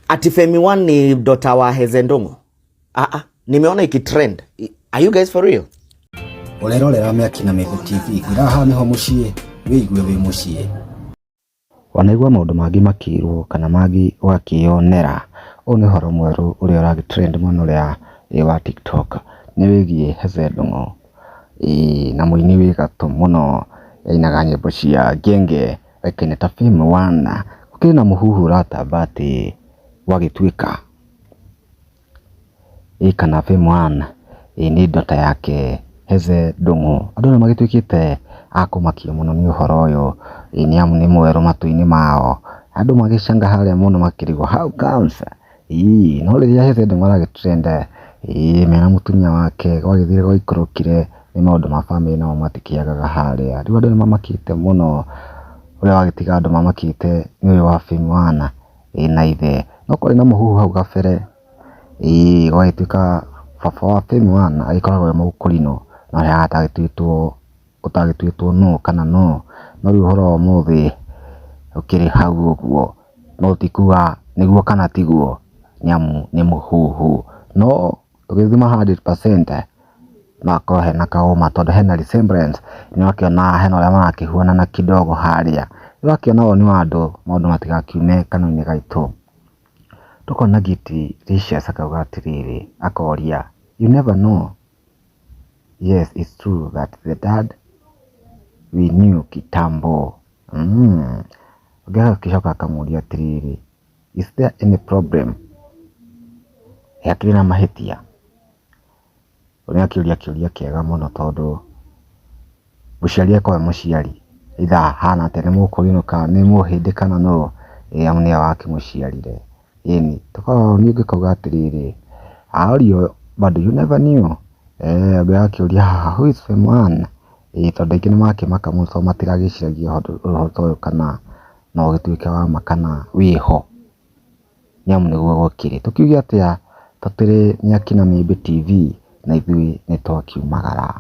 Ati Femi One ni dota wa hezeh ndung'u. Nimeona ikitrend. Are you guys for real? Urerorera mĩaki na TV iraha niho muciĩ wigue wi muciĩ. Wanaigua maundu mangi makirwo kana mangi wakionera ũyũ nĩ ũhoro mwerũ ũrĩa ũragitrend mũno ũrĩa wa TikTok nĩ wĩgie hezeh ndung'u na mũini wĩ gatũ mũno ainaga nyĩmbo cia genge akaine ta Femi One. Gũkĩrĩ na mũhuhu ũratamba atĩ wagĩtuĩka kana Femi One nĩ ndota yake hezeh ndung'u. Andũ nĩ magĩtuĩkĩte akũmakio mũno nĩ ũhoro ũyũ nĩ amu nĩ mwerũ matũ-inĩ mao. Andũ magĩcanga harĩa mũno makĩrigwo how comes no rĩrĩa hezeh ndung'u aragĩtrend mena mũtumia wake gwagĩthire gwaikũrũkire nĩ maũndũ ma family nao matikĩagaga harĩa. Rĩu andũ nĩ mamakĩte mũno. Ũrĩa wagĩtiga andũ mamakĩte nĩ ũyũ wa Femi One na ithe. No kwarĩ na mũhuhu hau gabere gwagĩtuĩka baba wa Femi One agĩkoragwo mũkũrinũ na ũrĩa ũtagĩtuĩtwo no kana no rĩu ũhoro wa ũmũthĩ ũkĩrĩ hau ũguo no tikuga nĩguo kana tiguo nĩ amu nĩ mũhuhu. No tũgĩthima 100% makorwo hena kaũma tondũ hena resemblance nĩ wakĩona hena ũrĩa marakĩhuana kidogo harĩa. Nĩ wakĩona woni wa andũ maũndũ matigakiume kanua-inĩ gaitũ. Tũkona giti Ricious akauga atĩrĩrĩ akoria you never know. Yes, it's true that the dad we knew kitambo. Gĩcoka akamũria atĩrĩrĩ is there any problem? Hakĩrĩ na mahĩtia. Ũrĩa akĩũria kĩũria kĩega mũno tondũ mũciari akoe mũciari itha hana atĩ nĩ mũkũrinũ kana nĩ mũhĩndĩ kana no amu nĩwe wakĩmũciarire. Ĩni tũkorwo niĩ ngĩkauga atĩrĩrĩ ario bado you never knew. Akĩũria haha who is Femi One tondũ aingĩ nĩ makĩmaka mũno tondũ matiragĩciragia ũhoro ũyũ kana no ũgĩtuĩke wa ma kana wĩho nĩ amu nĩguo gũkĩrĩ. Tũkiuge atĩa tũtirĩ mĩaki na TV na ithuĩ nĩ twakiumagara.